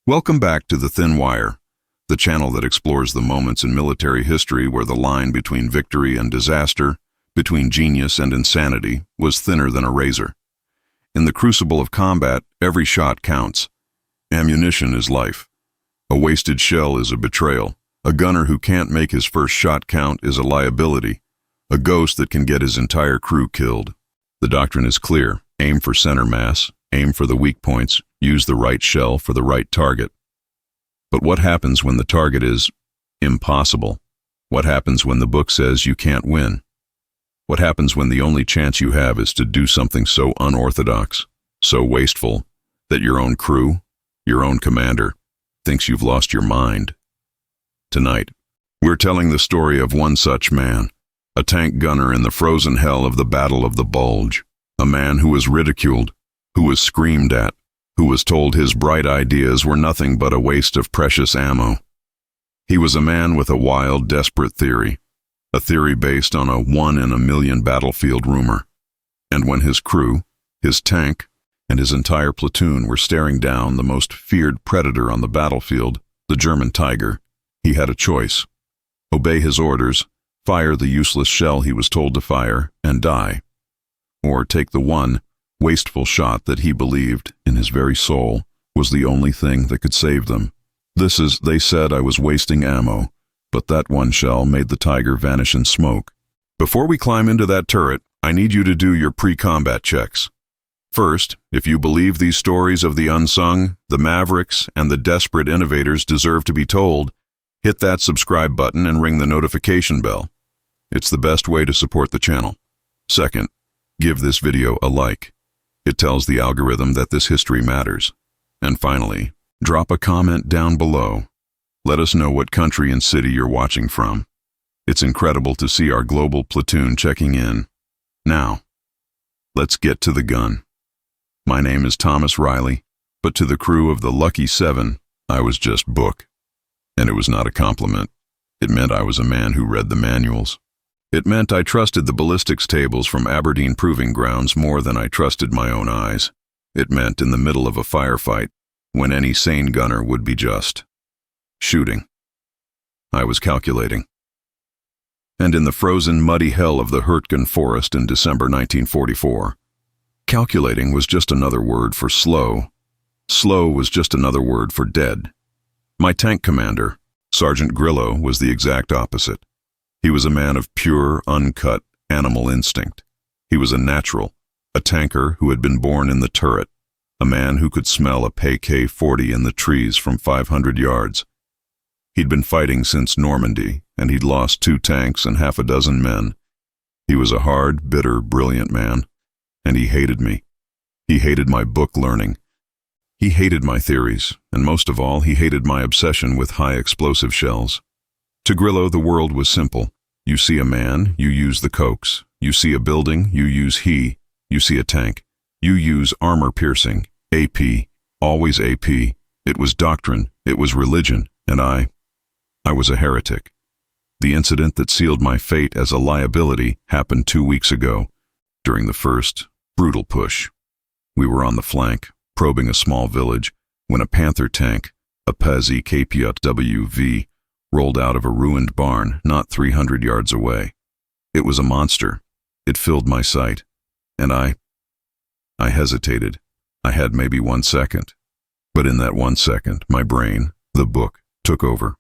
Welcome back to The Thin Wire, the channel that explores the moments in military history where the line between victory and disaster, between genius and insanity, was thinner than a razor. In the crucible of combat, every shot counts. Ammunition is life. A wasted shell is a betrayal. A gunner who can't make his first shot count is a liability, a ghost that can get his entire crew killed. The doctrine is clear. Aim for center mass, aim for the weak points, use the right shell for the right target. But what happens when the target is impossible? What happens when the book says you can't win? What happens when the only chance you have is to do something so unorthodox, so wasteful, that your own crew, your own commander, thinks you've lost your mind? Tonight, we're telling the story of one such man, a tank gunner in the frozen hell of the Battle of the Bulge, a man who was ridiculed, who was screamed at, who was told his bright ideas were nothing but a waste of precious ammo. He was a man with a wild, desperate theory, a theory based on a one-in-a-million battlefield rumor. And when his crew, his tank, and his entire platoon were staring down the most feared predator on the battlefield, the German Tiger, he had a choice: obey his orders, fire the useless shell he was told to fire, and die, or take the one wasteful shot that he believed, in his very soul, was the only thing that could save them. They said I was wasting ammo, but that one shell made the Tiger vanish in smoke. Before we climb into that turret, I need you to do your pre-combat checks. First, if you believe these stories of the unsung, the mavericks, and the desperate innovators deserve to be told, hit that subscribe button and ring the notification bell. It's the best way to support the channel. Second, give this video a like. It tells the algorithm that this history matters. And finally, drop a comment down below. Let us know what country and city you're watching from. It's incredible to see our global platoon checking in. Now, let's get to the gun. My name is Thomas Riley, but to the crew of the Lucky 7, I was just Book. And it was not a compliment. It meant I was a man who read the manuals. It meant I trusted the ballistics tables from Aberdeen Proving Grounds more than I trusted my own eyes. It meant in the middle of a firefight, when any sane gunner would be just shooting, I was calculating. And in the frozen, muddy hell of the Hurtgen Forest in December 1944, calculating was just another word for slow. Slow was just another word for dead. My tank commander, Sergeant Grillo, was the exact opposite. He was a man of pure, uncut animal instinct. He was a natural, a tanker who had been born in the turret, a man who could smell a PK-40 in the trees from 500 yards. He'd been fighting since Normandy, and he'd lost 2 tanks and half a dozen men. He was a hard, bitter, brilliant man, and he hated me. He hated my book learning. He hated my theories, and most of all, he hated my obsession with high-explosive shells. To Grillo, the world was simple. You see a man, you use the cokes. You see a building, you use he. You see a tank, you use armor-piercing, AP, always AP. It was doctrine, it was religion, and I was a heretic. The incident that sealed my fate as a liability happened 2 weeks ago, during the first brutal push. We were on the flank, probing a small village, when a Panther tank, a Pez KPW-V, rolled out of a ruined barn not 300 yards away. It was a monster. It filled my sight, and I hesitated. I had maybe 1 second. But in that 1 second, my brain, the book, took over.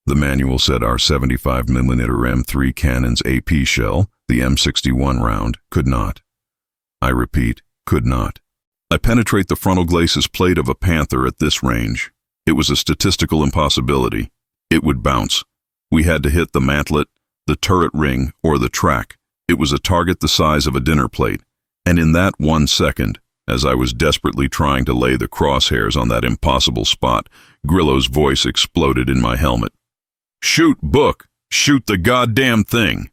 The manual said our 75mm M3 cannon's AP shell, the M61 round, could not. I repeat, could not. I penetrate the frontal glacis plate of a Panther at this range. It was a statistical impossibility. It would bounce. We had to hit the mantlet, the turret ring, or the track. It was a target the size of a dinner plate. And in that 1 second, as I was desperately trying to lay the crosshairs on that impossible spot, Grillo's voice exploded in my helmet. "Shoot, Book! Shoot the goddamn thing!"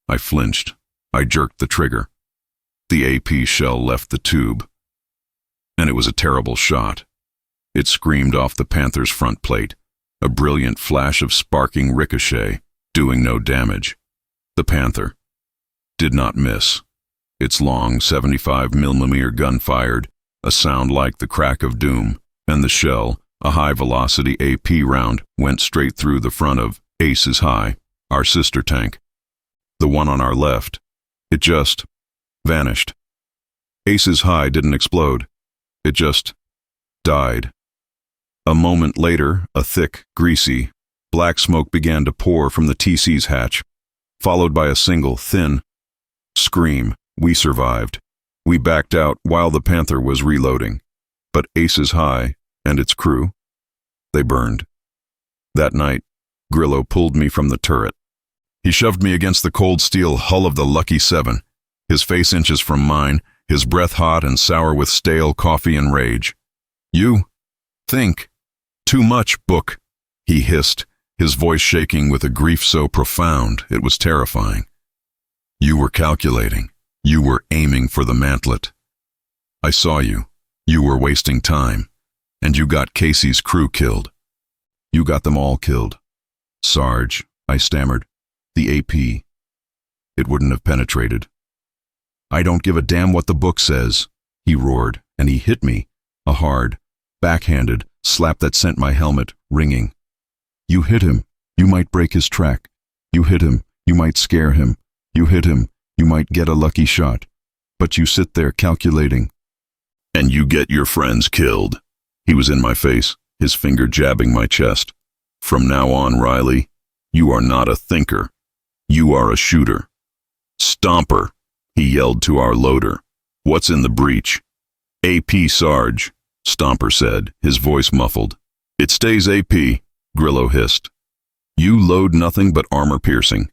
I flinched. I jerked the trigger. The AP shell left the tube. And it was a terrible shot. It screamed off the Panther's front plate, a brilliant flash of sparking ricochet, doing no damage. The Panther did not miss. Its long 75mm gun fired, a sound like the crack of doom, and the shell, A high-velocity AP round went straight through the front of Aces High, our sister tank. The one on our left. It just vanished. Aces High didn't explode. It just died. A moment later, a thick, greasy, black smoke began to pour from the TC's hatch, followed by a single, thin scream. We survived. We backed out while the Panther was reloading. But Aces High and its crew, they burned. That night, Grillo pulled me from the turret. He shoved me against the cold steel hull of the Lucky 7, his face inches from mine, his breath hot and sour with stale coffee and rage. "You think too much, Book," he hissed, his voice shaking with a grief so profound it was terrifying. "You were calculating. You were aiming for the mantlet. I saw you. You were wasting time. And you got Casey's crew killed. You got them all killed. Sarge," I stammered. "The AP. It wouldn't have penetrated." "I don't give a damn what the book says," he roared, and he hit me, a hard, backhanded slap that sent my helmet ringing. "You hit him. You might break his track. You hit him. You might scare him. You hit him. You might get a lucky shot. But you sit there calculating. And you get your friends killed." He was in my face, his finger jabbing my chest. "From now on, Riley, you are not a thinker. You are a shooter. Stomper," he yelled to our loader. "What's in the breech?" "AP, Sarge," Stomper said, his voice muffled. "It stays AP," Grillo hissed. "You load nothing but armor-piercing.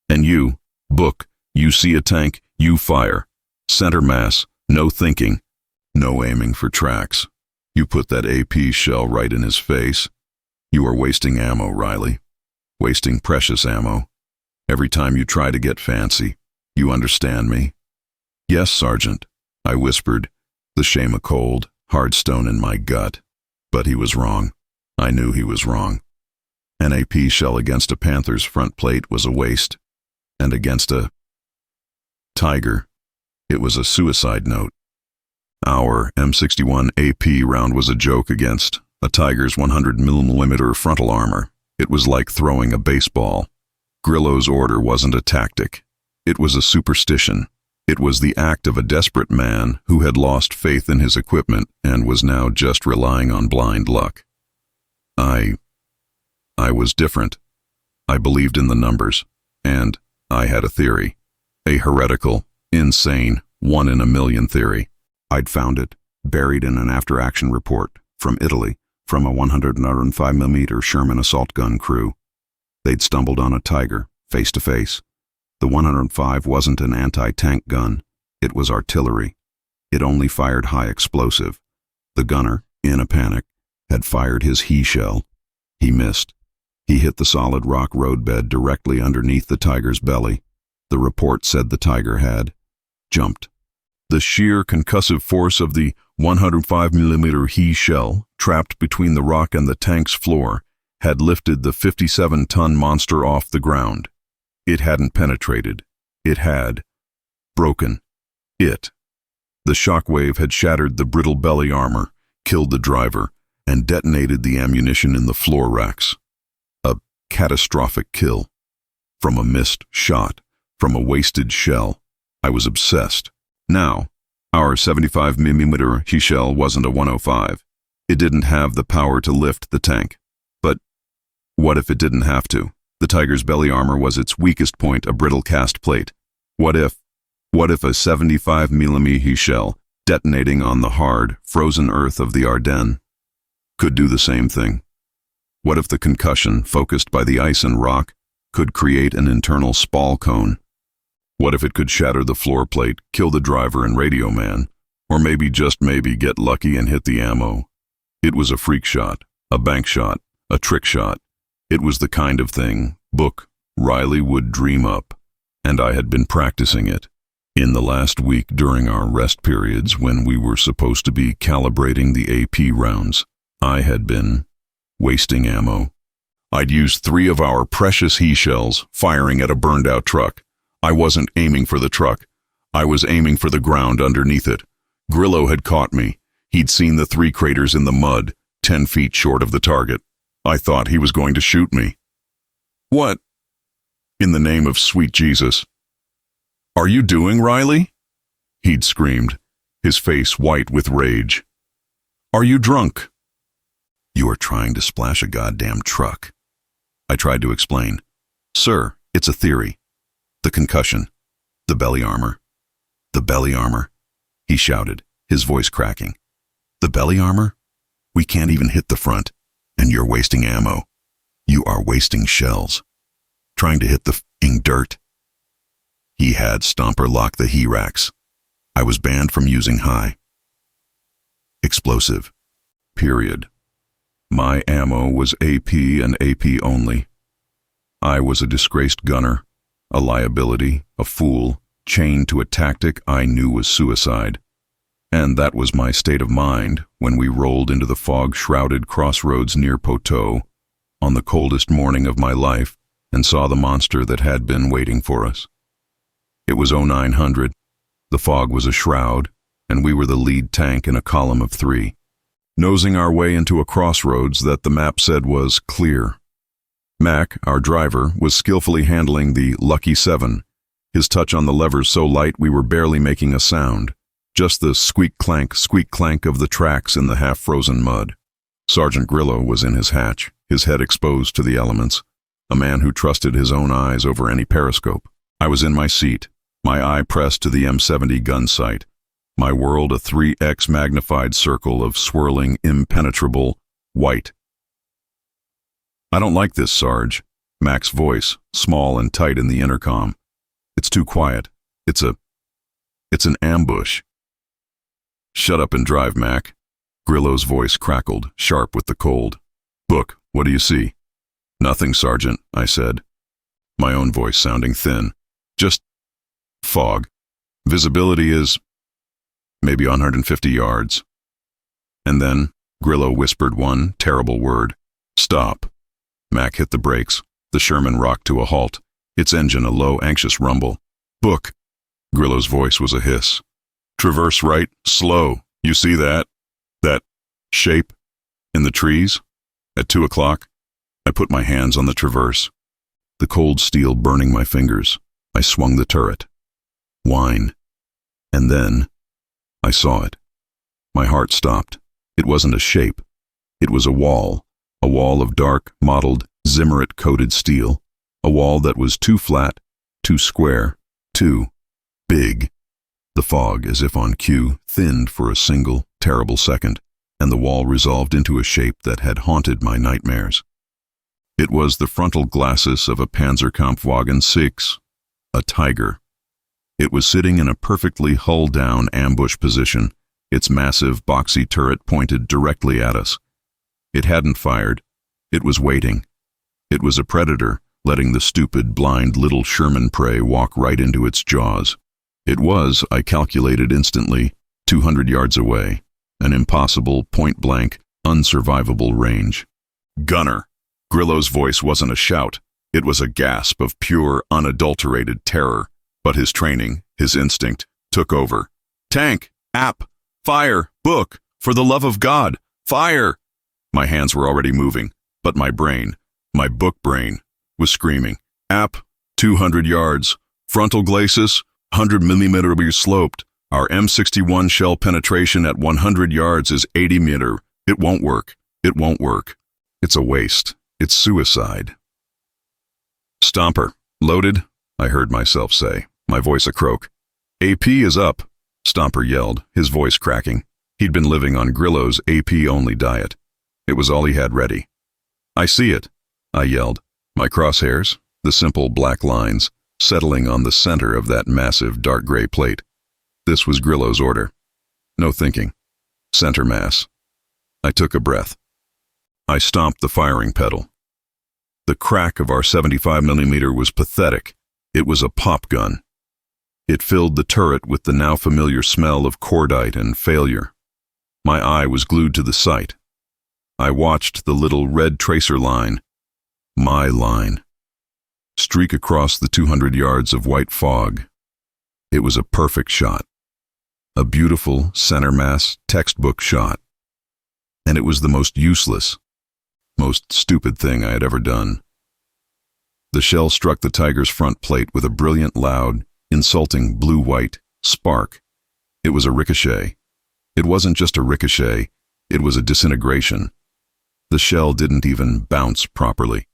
And you, Book, you see a tank, you fire. Center mass, no thinking. No aiming for tracks. You put that AP shell right in his face. You are wasting ammo, Riley. Wasting precious ammo. Every time you try to get fancy. You understand me?" "Yes, Sergeant," I whispered, the shame a cold, hard stone in my gut. But he was wrong. I knew he was wrong. An AP shell against a Panther's front plate was a waste. And against a Tiger, it was a suicide note. Our M61 AP round was a joke against a Tiger's 100mm frontal armor. It was like throwing a baseball. Grillo's order wasn't a tactic. It was a superstition. It was the act of a desperate man who had lost faith in his equipment and was now just relying on blind luck. I was different. I believed in the numbers, and I had a theory. A heretical, insane, 1 in a million theory. I'd found it, buried in an after-action report, from Italy, from a 105mm Sherman assault gun crew. They'd stumbled on a Tiger, face to face. The 105 wasn't an anti-tank gun. It was artillery. It only fired high explosive. The gunner, in a panic, had fired his he-shell. He missed. He hit the solid rock roadbed directly underneath the Tiger's belly. The report said the Tiger had jumped. The sheer concussive force of the 105mm he-shell, trapped between the rock and the tank's floor, had lifted the 57-ton monster off the ground. It hadn't penetrated. It had broken. The shockwave had shattered the brittle belly armor, killed the driver, and detonated the ammunition in the floor racks. A catastrophic kill. From a missed shot, from a wasted shell. I was obsessed. Now, our 75mm he-shell wasn't a 105. It didn't have the power to lift the tank. But what if it didn't have to? The Tiger's belly armor was its weakest point, a brittle cast plate. What if a 75mm he-shell, detonating on the hard, frozen earth of the Ardennes, could do the same thing? What if the concussion, focused by the ice and rock, could create an internal spall cone? What if it could shatter the floor plate, kill the driver and radio man, or maybe, just maybe, get lucky and hit the ammo? It was a freak shot, a bank shot, a trick shot. It was the kind of thing Book Riley would dream up, and I had been practicing it. In the last week during our rest periods when we were supposed to be calibrating the AP rounds, I had been wasting ammo. I'd used 3 of our precious he-shells firing at a burned-out truck. I wasn't aiming for the truck. I was aiming for the ground underneath it. Grillo had caught me. He'd seen the 3 craters in the mud, 10 feet short of the target. I thought he was going to shoot me. What, in the name of sweet Jesus, are you doing, Riley? He'd screamed, his face white with rage. Are you drunk? You are trying to splash a goddamn truck. I tried to explain. Sir, it's a theory. The concussion. The belly armor. The belly armor, he shouted, his voice cracking. The belly armor? We can't even hit the front, and you're wasting ammo. You are wasting shells. Trying to hit the f***ing dirt. He had Stomper lock the he-racks. I was banned from using high explosive. Period. My ammo was AP and AP only. I was a disgraced gunner, a liability, a fool, chained to a tactic I knew was suicide. And that was my state of mind when we rolled into the fog-shrouded crossroads near Poteau on the coldest morning of my life and saw the monster that had been waiting for us. It was 0900. The fog was a shroud, and we were the lead tank in a column of 3, nosing our way into a crossroads that the map said was clear. Mac, our driver, was skillfully handling the Lucky 7, his touch on the levers so light we were barely making a sound, just the squeak clank of the tracks in the half-frozen mud. Sergeant Grillo was in his hatch, his head exposed to the elements, a man who trusted his own eyes over any periscope. I was in my seat, my eye pressed to the M70 gun sight, my world a 3x magnified circle of swirling, impenetrable white. I don't like this, Sarge. Mac's voice, small and tight in the intercom. It's too quiet. It's an ambush. Shut up and drive, Mac. Grillo's voice crackled, sharp with the cold. Book, what do you see? Nothing, Sergeant, I said, my own voice sounding thin. Just fog. Visibility is maybe 150 yards. And then Grillo whispered one terrible word. Stop. Mac hit the brakes. The Sherman rocked to a halt, its engine a low, anxious rumble. Book. Grillo's voice was a hiss. Traverse right, slow. You see that? That shape in the trees? At 2 o'clock, I put my hands on the traverse. The cold steel burning my fingers, I swung the turret. Whine. And then I saw it. My heart stopped. It wasn't a shape. It was a wall of dark, mottled, Zimmerit-coated steel, a wall that was too flat, too square, too big. The fog, as if on cue, thinned for a single, terrible second, and the wall resolved into a shape that had haunted my nightmares. It was the frontal glacis of a Panzerkampfwagen 6, a Tiger. It was sitting in a perfectly hull-down ambush position, its massive, boxy turret pointed directly at us. It hadn't fired. It was waiting. It was a predator, letting the stupid, blind little Sherman prey walk right into its jaws. It was, I calculated instantly, 200 yards away, an impossible, point-blank, unsurvivable range. Gunner! Grillo's voice wasn't a shout. It was a gasp of pure, unadulterated terror. But his training, his instinct, took over. Tank! App! Fire! Book! For the love of God! Fire! My hands were already moving, but my brain, my book brain, was screaming. App! 200 yards. Frontal glacis, 100 millimeter sloped. Our M61 shell penetration at 100 yards is 80 meter. It won't work. It won't work. It's a waste. It's suicide. Stomper. Loaded? I heard myself say, my voice a croak. AP is up, Stomper yelled, his voice cracking. He'd been living on Grillo's AP-only diet. It was all he had ready. I see it, I yelled, my crosshairs, the simple black lines, settling on the center of that massive dark gray plate. This was Grillo's order. No thinking. Center mass. I took a breath. I stomped the firing pedal. The crack of our 75mm was pathetic. It was a pop gun. It filled the turret with the now familiar smell of cordite and failure. My eye was glued to the sight. I watched the little red tracer line, my line, streak across the 200 yards of white fog. It was a perfect shot. A beautiful center mass textbook shot. And it was the most useless, most stupid thing I had ever done. The shell struck the tiger's front plate with a brilliant, loud, insulting blue-white spark. It was a ricochet. It wasn't just a ricochet, it was a disintegration. The shell didn't even bounce properly.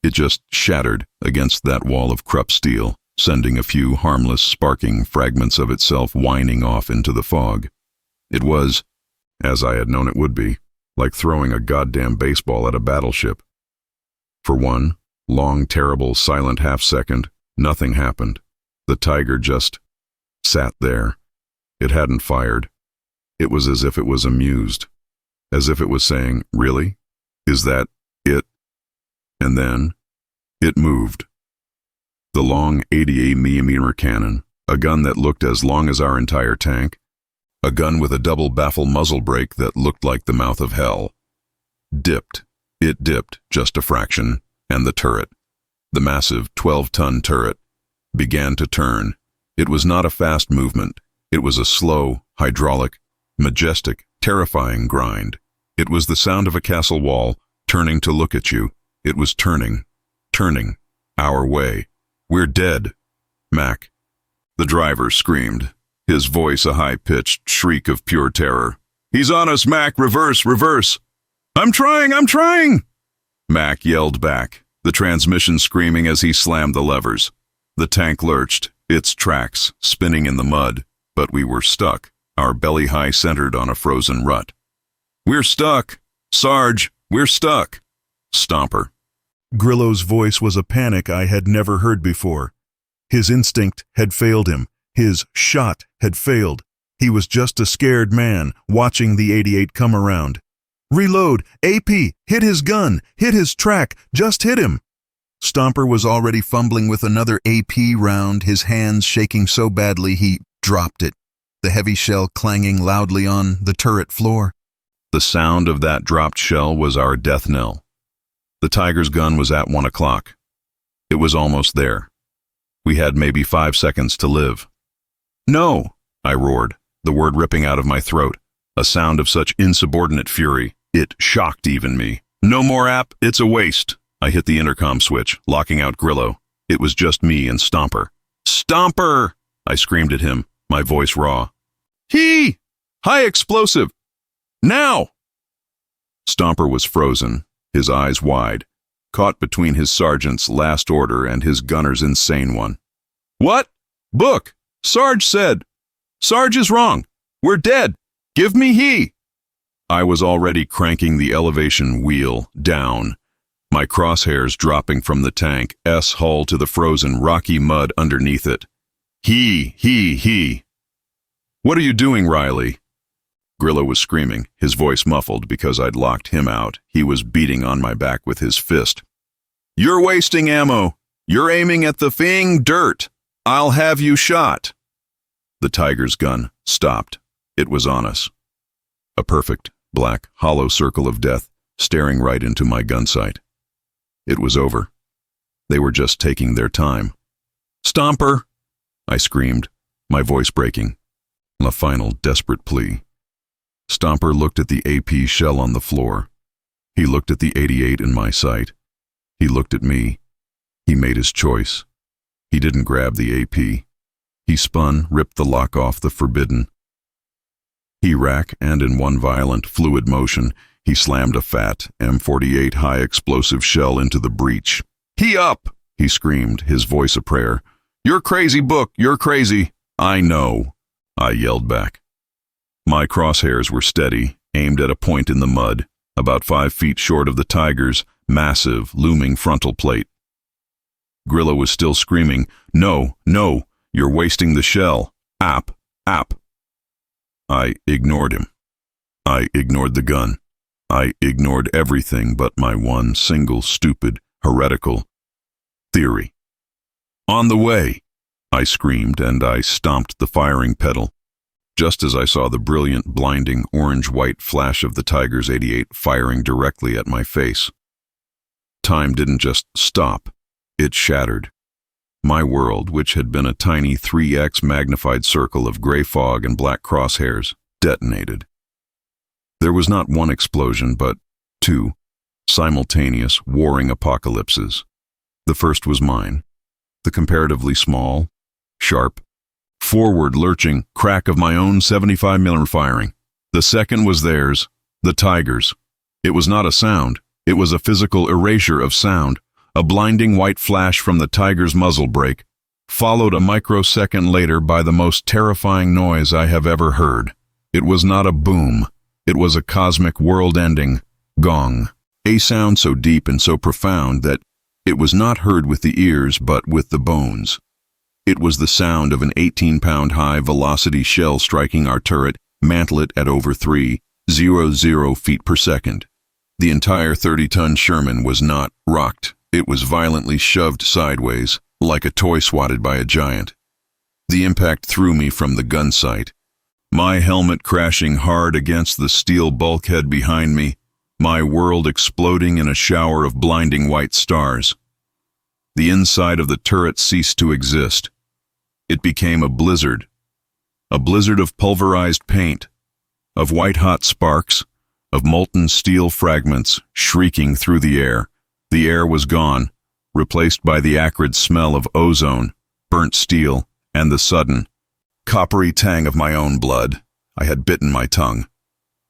It just shattered against that wall of Krupp steel, sending a few harmless, sparking fragments of itself whining off into the fog. It was, as I had known it would be, like throwing a goddamn baseball at a battleship. For one long, terrible, silent half-second, nothing happened. The tiger just sat there. It hadn't fired. It was as if it was amused, as if it was saying, "Really? Is that it?" And then it moved. The long 88mm cannon, a gun that looked as long as our entire tank, a gun with a double baffle muzzle brake that looked like the mouth of hell, dipped. It dipped just a fraction, and the turret, the massive 12-ton turret, began to turn. It was not a fast movement. It was a slow, hydraulic, majestic, terrifying grind. It was the sound of a castle wall turning to look at you. It was turning, our way. "We're dead, Mac." The driver screamed, his voice a high-pitched shriek of pure terror. "He's on us, Mac! Reverse, reverse!" I'm trying! Mac yelled back, the transmission screaming as he slammed the levers. The tank lurched, its tracks spinning in the mud, but we were stuck, our belly high centered on a frozen rut. "We're stuck! Sarge, we're stuck!" Stomper. Grillo's voice was a panic I had never heard before. His instinct had failed him. His shot had failed. He was just a scared man watching the 88 come around. "Reload! AP! Hit his gun! Hit his track! Just hit him!" Stomper was already fumbling with another AP round, his hands shaking so badly he dropped it, the heavy shell clanging loudly on the turret floor. The sound of that dropped shell was our death knell. The tiger's gun was at 1 o'clock. It was almost there. We had maybe 5 seconds to live. "No!" I roared, the word ripping out of my throat, a sound of such insubordinate fury, it shocked even me. "No more app, it's a waste." I hit the intercom switch, locking out Grillo. It was just me and Stomper. "Stomper!" I screamed at him, my voice raw. High explosive! Now!" Stomper was frozen, his eyes wide, caught between his sergeant's last order and his gunner's insane one. "What? Book! Sarge said! Sarge is wrong! We're dead! Give me he!" I was already cranking the elevation wheel down, my crosshairs dropping from the tank S-hull to the frozen rocky mud underneath it. He. "What are you doing, Riley?" Grillo was screaming, his voice muffled because I'd locked him out. He was beating on my back with his fist. "You're wasting ammo. You're aiming at the dirt. I'll have you shot." The tiger's gun stopped. It was on us. A perfect, black, hollow circle of death staring right into my gun sight. It was over. They were just taking their time. "Stomper!" I screamed, my voice breaking. A final desperate plea. Stomper looked at the AP shell on the floor. He looked at the 88 in my sight. He looked at me. He made his choice. He didn't grab the AP. He spun, ripped the lock off the forbidden. He rack, and in one violent, fluid motion, he slammed a fat M48 high-explosive shell into the breech. "He up!" he screamed, his voice a prayer. "You're crazy, Book, you're crazy." "I know," I yelled back. My crosshairs were steady, aimed at a point in the mud, about 5 feet short of the tiger's massive, looming frontal plate. Grillo was still screaming, No, you're wasting the shell. App. I ignored him. I ignored the gun. I ignored everything but my one single stupid, heretical theory. "On the way!" I screamed, and I stomped the firing pedal, just as I saw the brilliant, blinding, orange-white flash of the Tiger's 88 firing directly at my face. Time didn't just stop, it shattered. My world, which had been a tiny 3x magnified circle of gray fog and black crosshairs, detonated. There was not one explosion, but two simultaneous, warring apocalypses. The first was mine, the comparatively small, sharp, forward-lurching crack of my own 75mm firing. The second was theirs, the Tiger's. It was not a sound, it was a physical erasure of sound, a blinding white flash from the Tiger's muzzle brake, followed a microsecond later by the most terrifying noise I have ever heard. It was not a boom, it was a cosmic world-ending gong, a sound so deep and so profound that it was not heard with the ears but with the bones. It was the sound of an 18-pound high-velocity shell striking our turret, mantle it at over 300 feet per second. The entire 30-ton Sherman was not rocked. It was violently shoved sideways, like a toy swatted by a giant. The impact threw me from the gun sight, my helmet crashing hard against the steel bulkhead behind me, my world exploding in a shower of blinding white stars. The inside of the turret ceased to exist. It became a blizzard of pulverized paint, of white-hot sparks, of molten steel fragments shrieking through the air. The air was gone, replaced by the acrid smell of ozone, burnt steel, and the sudden, coppery tang of my own blood. I had bitten my tongue.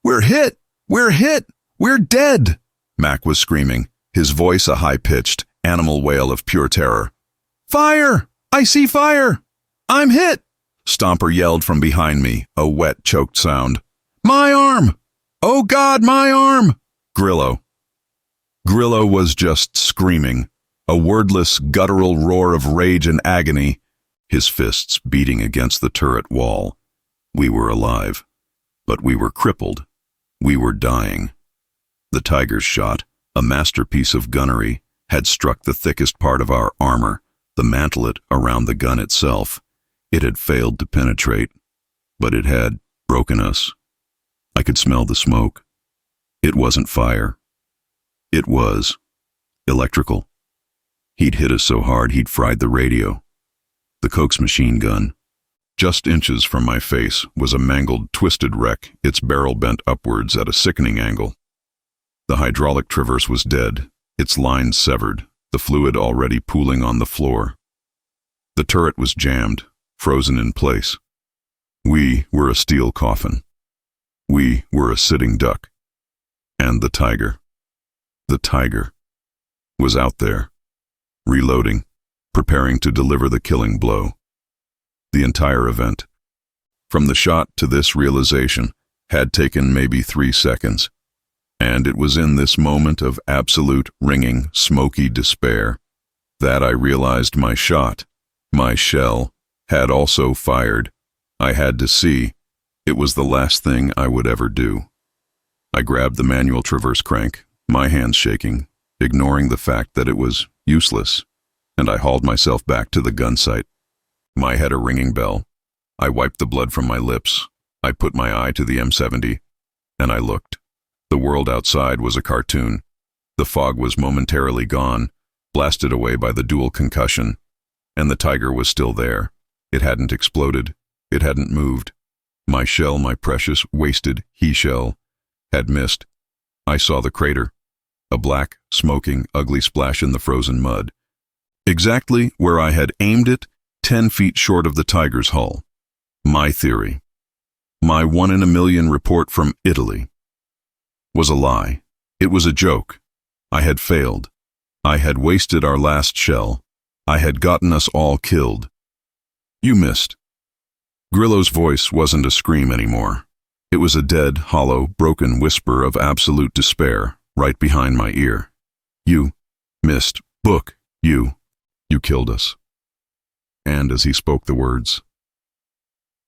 "We're hit! We're hit! We're dead!" Mac was screaming, his voice a high-pitched, animal wail of pure terror. "Fire! I see fire! I'm hit!" Stomper yelled from behind me, a wet, choked sound. "My arm! Oh God, my arm!" Grillo was just screaming, a wordless, guttural roar of rage and agony, his fists beating against the turret wall. We were alive, but we were crippled. We were dying. The Tiger's shot, a masterpiece of gunnery, had struck the thickest part of our armor, the mantelet around the gun itself. It had failed to penetrate, but it had broken us. I could smell the smoke. It wasn't fire. It was electrical. He'd hit us so hard he'd fried the radio. The Koch's machine gun. Just inches from my face was a mangled, twisted wreck, its barrel bent upwards at a sickening angle. The hydraulic traverse was dead, its lines severed, the fluid already pooling on the floor. The turret was jammed, frozen in place. We were a steel coffin. We were a sitting duck. And the Tiger was out there, reloading, preparing to deliver the killing blow. The entire event, from the shot to this realization, had taken maybe 3 seconds. And it was in this moment of absolute, ringing, smoky despair that I realized my shot, my shell, had also fired. I had to see. It was the last thing I would ever do. I grabbed the manual traverse crank, my hands shaking, ignoring the fact that it was useless, and I hauled myself back to the gun sight. My head a ringing bell. I wiped the blood from my lips. I put my eye to the M70, and I looked. The world outside was a cartoon. The fog was momentarily gone, blasted away by the dual concussion, and the Tiger was still there. It hadn't exploded. It hadn't moved. My shell, my precious, wasted he-shell, had missed. I saw the crater, a black, smoking, ugly splash in the frozen mud, exactly where I had aimed it, 10 feet short of the Tiger's hull. My theory, my 1 in a million report from Italy, was a lie. It was a joke. I had failed. I had wasted our last shell. I had gotten us all killed. You missed. Grillo's voice wasn't a scream anymore. It was a dead, hollow, broken whisper of absolute despair right behind my ear. You missed. Book, you killed us. And as he spoke the words,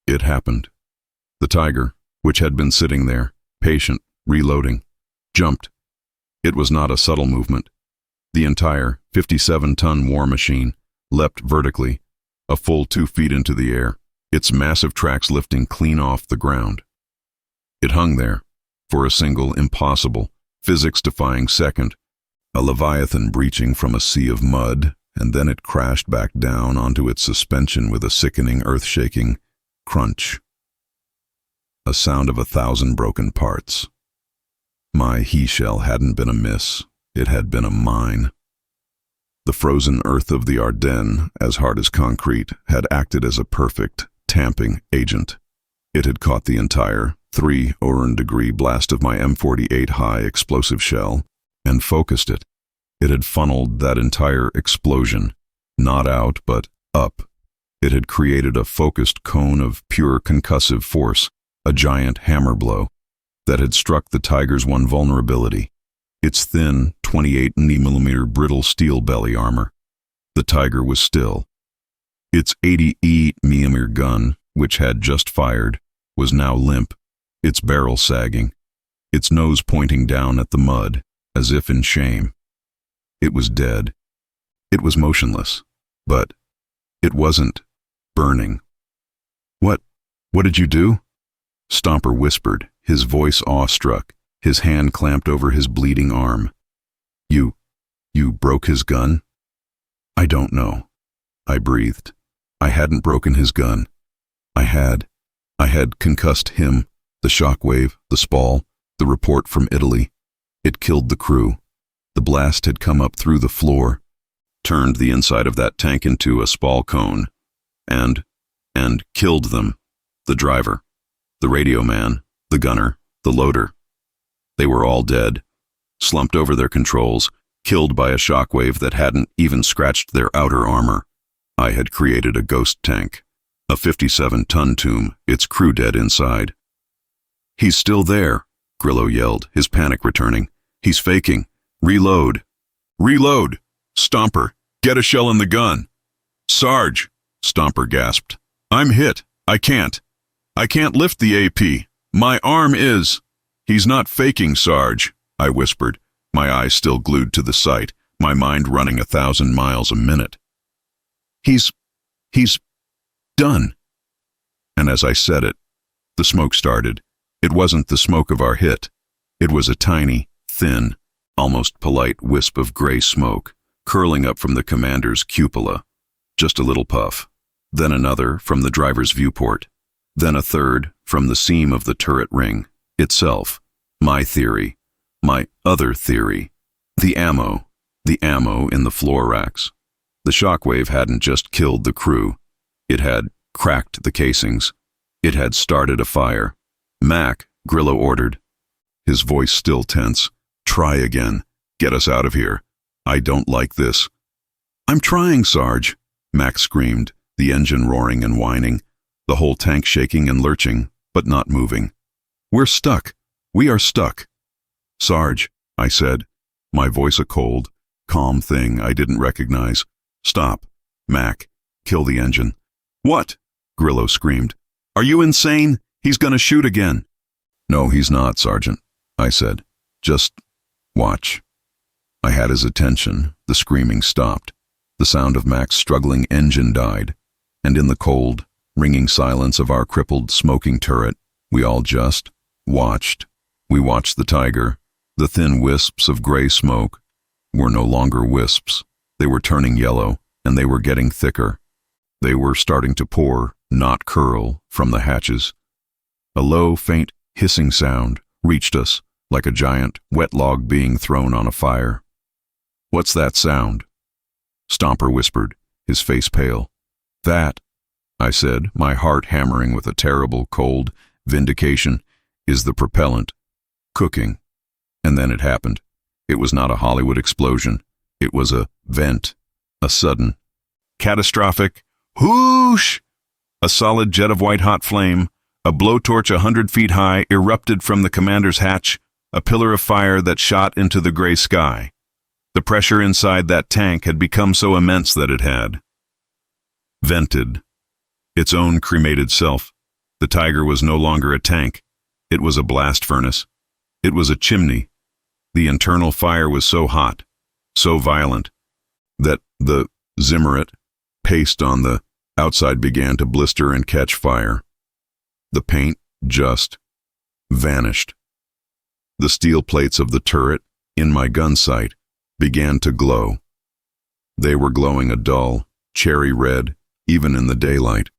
it happened. The Tiger, which had been sitting there, patient, reloading, jumped. It was not a subtle movement. The entire 57-ton war machine leapt vertically, a full 2 feet into the air, its massive tracks lifting clean off the ground. It hung there, for a single, impossible, physics-defying second, a leviathan breaching from a sea of mud, and then it crashed back down onto its suspension with a sickening, earth-shaking crunch. A sound of 1,000 broken parts. My he-shell hadn't been a miss. It had been a mine. The frozen earth of the Ardennes, as hard as concrete, had acted as a perfect tamping agent. It had caught the entire 3-degree blast of my M48 high explosive shell and focused it. It had funneled that entire explosion, not out, but up. It had created a focused cone of pure concussive force, a giant hammer blow, that had struck the Tiger's one vulnerability, its thin 28mm brittle steel belly armor. The Tiger was still. Its 80mm gun, which had just fired, was now limp, its barrel sagging, its nose pointing down at the mud, as if in shame. It was dead. It was motionless, but it wasn't burning. What did you do?" Stomper whispered, his voice awestruck, his hand clamped over his bleeding arm. You broke his gun?" "I don't know," I breathed. I hadn't broken his gun. I had concussed him, the shockwave, the spall, the report from Italy. It killed the crew. The blast had come up through the floor, turned the inside of that tank into a spall cone, and killed them. The driver, the radio man, the gunner, the loader. They were all dead, slumped over their controls, killed by a shockwave that hadn't even scratched their outer armor. I had created a ghost tank, a 57-ton tomb, its crew dead inside. "He's still there," Grillo yelled, his panic returning. "He's faking. Reload. Reload! Stomper, get a shell in the gun." "Sarge," Stomper gasped. "I'm hit. I can't lift the AP. My arm is—" "He's not faking, Sarge," I whispered, my eyes still glued to the sight, my mind running 1,000 miles a minute. He's done." And as I said it, the smoke started. It wasn't the smoke of our hit. It was a tiny, thin, almost polite wisp of gray smoke, curling up from the commander's cupola. Just a little puff. Then another from the driver's viewport. Then a third from the seam of the turret ring itself. My theory. My other theory. The ammo in the floor racks. The shockwave hadn't just killed the crew. It had cracked the casings. It had started a fire. "Mac," Grillo ordered, his voice still tense. "Try again. Get us out of here. I don't like this." "I'm trying, Sarge," Mac screamed, the engine roaring and whining, the whole tank shaking and lurching, but not moving. "We're stuck. We are stuck." "Sarge," I said, my voice a cold, calm thing I didn't recognize. "Stop. Mac, kill the engine." "What?" Grillo screamed. "Are you insane? He's gonna shoot again." "No, he's not, Sergeant," I said. "Just watch." I had his attention. The screaming stopped. The sound of Mac's struggling engine died. And in the cold, ringing silence of our crippled, smoking turret, we all just watched. We watched the Tiger. The thin wisps of gray smoke were no longer wisps. They were turning yellow, and they were getting thicker. They were starting to pour, not curl, from the hatches. A low, faint, hissing sound reached us, like a giant, wet log being thrown on a fire. "What's that sound?" Stomper whispered, his face pale. "That," I said, my heart hammering with a terrible, cold vindication, "is the propellant. Cooking." And then it happened. It was not a Hollywood explosion. It was a vent. A sudden, catastrophic whoosh! A solid jet of white-hot flame, a blowtorch 100 feet high, erupted from the commander's hatch, a pillar of fire that shot into the gray sky. The pressure inside that tank had become so immense that it had vented. Its own cremated self. The Tiger was no longer a tank. It was a blast furnace. It was a chimney. The internal fire was so hot, so violent, that the zimmerit paste on the outside began to blister and catch fire. The paint just vanished. The steel plates of the turret, in my gun sight, began to glow. They were glowing a dull, cherry red, even in the daylight.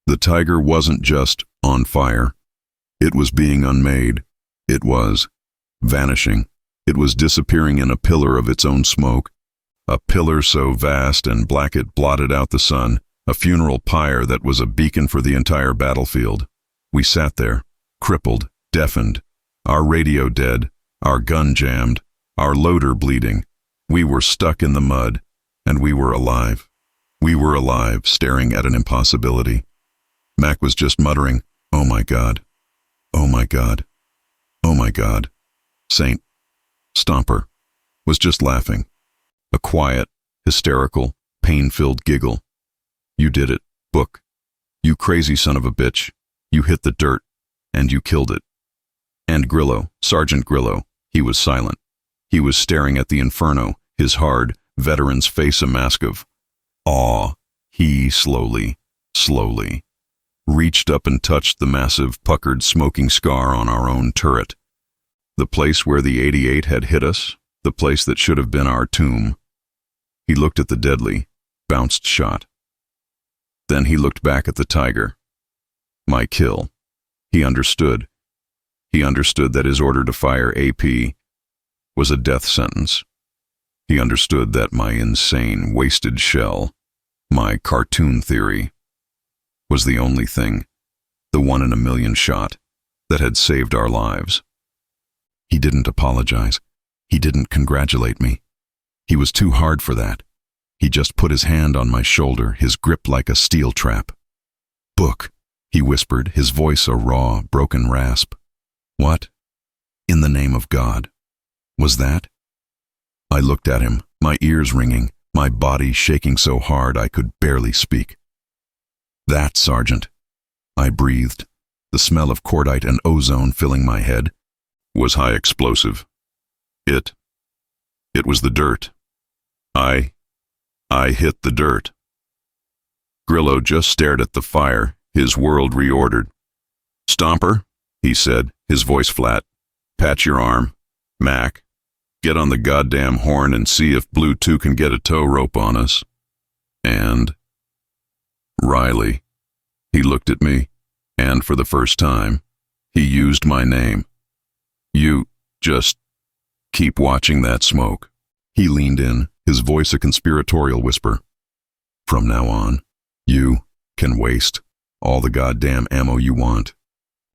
The Tiger wasn't just on fire. It was being unmade. It was vanishing. It was disappearing in a pillar of its own smoke, a pillar so vast and black it blotted out the sun, a funeral pyre that was a beacon for the entire battlefield. We sat there, crippled, deafened, our radio dead, our gun jammed, our loader bleeding. We were stuck in the mud, and we were alive. We were alive, staring at an impossibility. Mac was just muttering, "Oh my God. Oh my God. Oh my God." Saint Stomper was just laughing. A quiet, hysterical, pain-filled giggle. "You did it, Book. You crazy son of a bitch. You hit the dirt, and you killed it." And Grillo, Sergeant Grillo, he was silent. He was staring at the inferno, his hard, veteran's face a mask of awe. He slowly reached up and touched the massive, puckered, smoking scar on our own turret. The place where the 88 had hit us, the place that should have been our tomb. He looked at the deadly, bounced shot. Then he looked back at the Tiger. My kill. He understood. He understood that his order to fire AP was a death sentence. He understood that my insane, wasted shell, my cartoon theory, was the only thing, the 1 in a million shot, that had saved our lives. He didn't apologize. He didn't congratulate me. He was too hard for that. He just put his hand on my shoulder, his grip like a steel trap. "Book," he whispered, his voice a raw, broken rasp. "What? In the name of God. Was that?" I looked at him, my ears ringing, my body shaking so hard I could barely speak. "That, Sergeant," I breathed, the smell of cordite and ozone filling my head, "was high explosive. It was the dirt. I hit the dirt." Grillo just stared at the fire, his world reordered. "Stomper," he said, his voice flat, "patch your arm. Mac, get on the goddamn horn and see if Blue 2 can get a tow rope on us. And Riley." He looked at me, and for the first time, he used my name. "You just keep watching that smoke." He leaned in, his voice a conspiratorial whisper. "From now on, you can waste all the goddamn ammo you want.